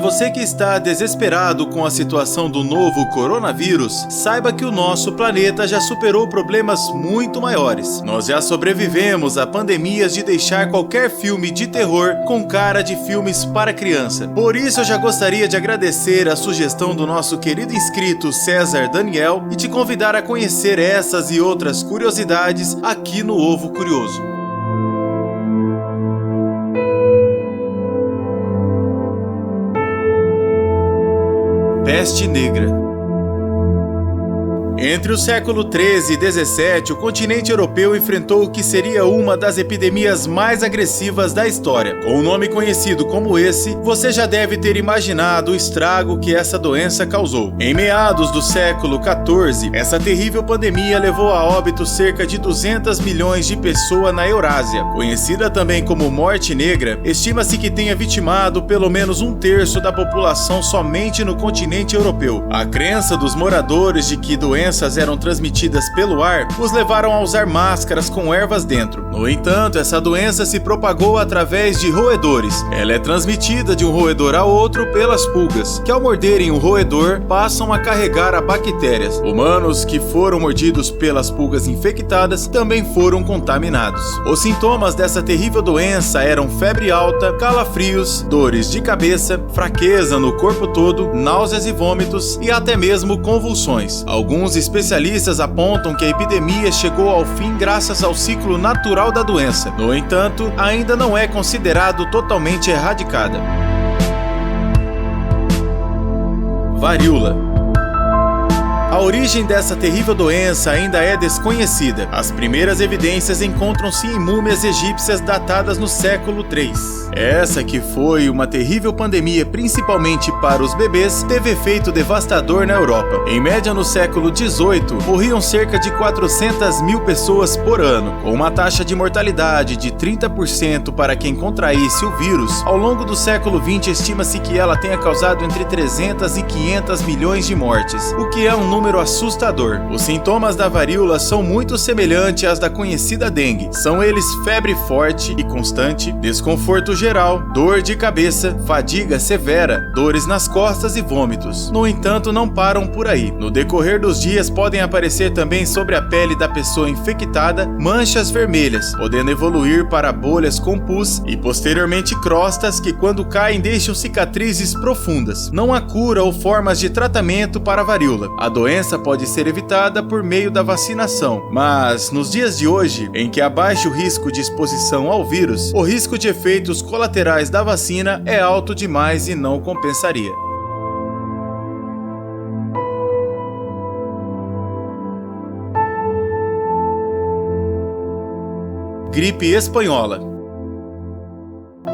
você que está desesperado com a situação do novo coronavírus, saiba que o nosso planeta já superou problemas muito maiores. Nós já sobrevivemos a pandemias de deixar qualquer filme de terror com cara de filmes para criança. Por isso eu já gostaria de agradecer a sugestão do nosso querido inscrito César Daniel e te convidar a conhecer essas e outras curiosidades aqui no Ovo Curioso. Peste Negra. Entre o século XIII e XVII, o continente europeu enfrentou o que seria uma das epidemias mais agressivas da história. Com um nome conhecido como esse, você já deve ter imaginado o estrago que essa doença causou. Em meados do século XIV, essa terrível pandemia levou a óbito cerca de 200 milhões de pessoas na Eurásia. Conhecida também como Morte Negra, estima-se que tenha vitimado pelo menos 1/3 da população somente no continente europeu. A crença dos moradores de que doenças eram transmitidas pelo ar os levaram a usar máscaras com ervas dentro. No entanto, essa doença se propagou através de roedores. Ela é transmitida de um roedor a outro pelas pulgas, que ao morderem o roedor passam a carregar a bactérias. Humanos que foram mordidos pelas pulgas infectadas também foram contaminados. Os sintomas dessa terrível doença eram febre alta, calafrios, dores de cabeça, fraqueza no corpo todo, náuseas e vômitos e até mesmo convulsões. Alguns especialistas apontam que a epidemia chegou ao fim graças ao ciclo natural da doença. No entanto, ainda não é considerado totalmente erradicada. Varíola. A origem dessa terrível doença ainda é desconhecida. As primeiras evidências encontram-se em múmias egípcias datadas no século III. Essa, que foi uma terrível pandemia principalmente para os bebês, teve efeito devastador na Europa. Em média, no século XVIII, morriam cerca de 400 mil pessoas por ano, com uma taxa de mortalidade de 30% para quem contraísse o vírus. Ao longo do século XX, estima-se que ela tenha causado entre 300 e 500 milhões de mortes, o que é um número assustador. Os sintomas da varíola são muito semelhantes às da conhecida dengue. São eles febre forte e constante, desconforto geral, dor de cabeça, fadiga severa, dores nas costas e vômitos. No entanto, não param por aí. No decorrer dos dias podem aparecer também sobre a pele da pessoa infectada manchas vermelhas, podendo evoluir para bolhas com pus e posteriormente crostas que, quando caem, deixam cicatrizes profundas. Não há cura ou formas de tratamento para a varíola. A doença pode ser evitada por meio da vacinação, mas nos dias de hoje, em que há baixo risco de exposição ao vírus, o risco de efeitos colaterais da vacina é alto demais e não compensaria. Gripe espanhola.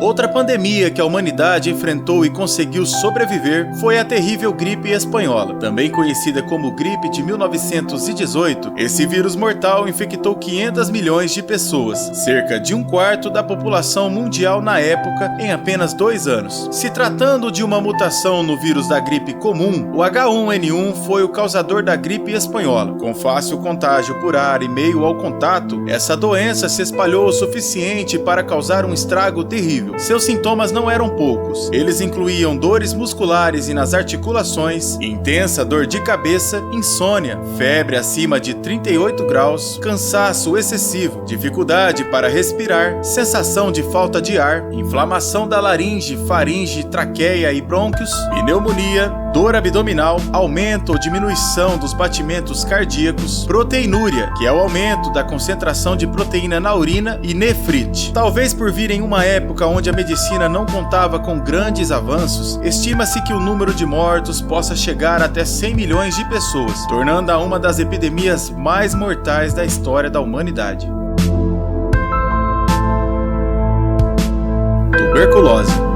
Outra pandemia que a humanidade enfrentou e conseguiu sobreviver foi a terrível gripe espanhola, também conhecida como gripe de 1918. Esse vírus mortal infectou 500 milhões de pessoas, cerca de 1/4 da população mundial na época, em apenas 2 anos. Se tratando de uma mutação no vírus da gripe comum, o H1N1 foi o causador da gripe espanhola. Com fácil contágio por ar e meio ao contato, essa doença se espalhou o suficiente para causar um estrago terrível. Seus sintomas não eram poucos. Eles incluíam dores musculares e nas articulações, intensa dor de cabeça, insônia, febre acima de 38 graus, cansaço excessivo, dificuldade para respirar, sensação de falta de ar, inflamação da laringe, faringe, traqueia e brônquios, pneumonia, dor abdominal, aumento ou diminuição dos batimentos cardíacos, proteinúria, que é o aumento da concentração de proteína na urina, e nefrite. Talvez por vir em uma época onde a medicina não contava com grandes avanços, estima-se que o número de mortos possa chegar até 100 milhões de pessoas, tornando-a uma das epidemias mais mortais da história da humanidade. Tuberculose.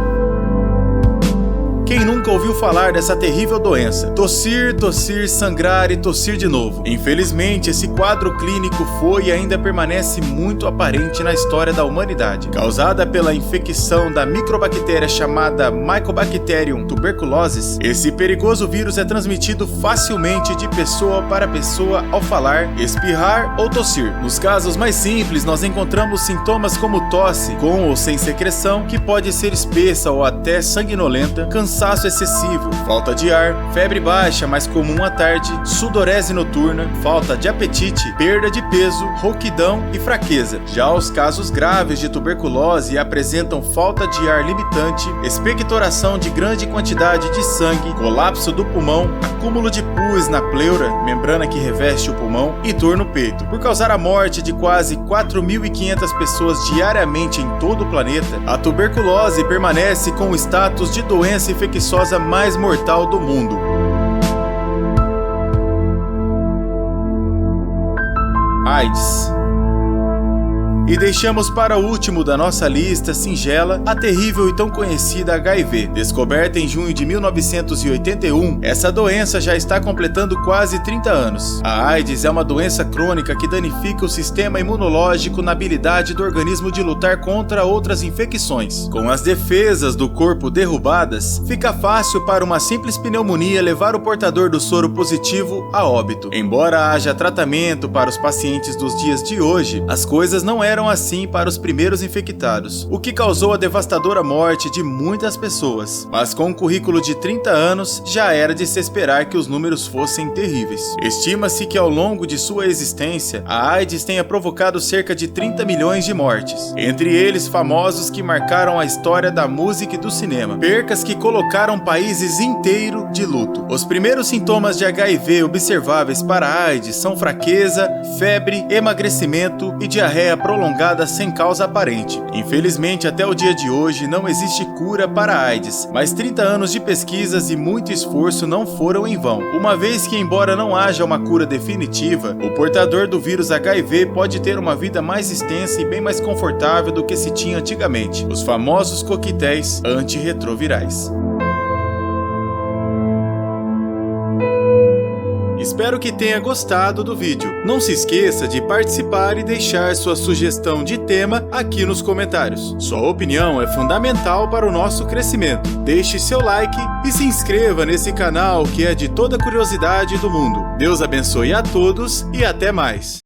Quem nunca nunca ouviu falar dessa terrível doença. Tossir, tossir, sangrar e tossir de novo. Infelizmente, esse quadro clínico foi e ainda permanece muito aparente na história da humanidade. Causada pela infecção da microbactéria chamada Mycobacterium tuberculosis, esse perigoso vírus é transmitido facilmente de pessoa para pessoa ao falar, espirrar ou tossir. Nos casos mais simples, nós encontramos sintomas como tosse, com ou sem secreção, que pode ser espessa ou até sanguinolenta, cansaço excessivo, falta de ar, febre baixa mais comum à tarde, sudorese noturna, falta de apetite, perda de peso, rouquidão e fraqueza. Já os casos graves de tuberculose apresentam falta de ar limitante, expectoração de grande quantidade de sangue, colapso do pulmão, acúmulo de pus na pleura, membrana que reveste o pulmão, e dor no peito. Por causar a morte de quase 4.500 pessoas diariamente em todo o planeta, a tuberculose permanece com o status de doença infecciosa mais mortal do mundo. AIDS. E deixamos para o último da nossa lista singela a terrível e tão conhecida HIV. Descoberta em junho de 1981, essa doença já está completando quase 30 anos. A AIDS é uma doença crônica que danifica o sistema imunológico na habilidade do organismo de lutar contra outras infecções. Com as defesas do corpo derrubadas, fica fácil para uma simples pneumonia levar o portador do soro positivo a óbito. Embora haja tratamento para os pacientes dos dias de hoje, as coisas não eram assim para os primeiros infectados, o que causou a devastadora morte de muitas pessoas. Mas com um currículo de 30 anos, já era de se esperar que os números fossem terríveis. Estima-se que ao longo de sua existência, a AIDS tenha provocado cerca de 30 milhões de mortes, entre eles famosos que marcaram a história da música e do cinema, percas que colocaram países inteiros de luto. Os primeiros sintomas de HIV observáveis para a AIDS são fraqueza, febre, emagrecimento e diarreia prolongada sem causa aparente. Infelizmente, até o dia de hoje não existe cura para a AIDS, mas 30 anos de pesquisas e muito esforço não foram em vão, uma vez que, embora não haja uma cura definitiva, o portador do vírus HIV pode ter uma vida mais extensa e bem mais confortável do que se tinha antigamente, os famosos coquetéis antirretrovirais. Espero que tenha gostado do vídeo. Não se esqueça de participar e deixar sua sugestão de tema aqui nos comentários. Sua opinião é fundamental para o nosso crescimento. Deixe seu like e se inscreva nesse canal que é de toda a curiosidade do mundo. Deus abençoe a todos e até mais.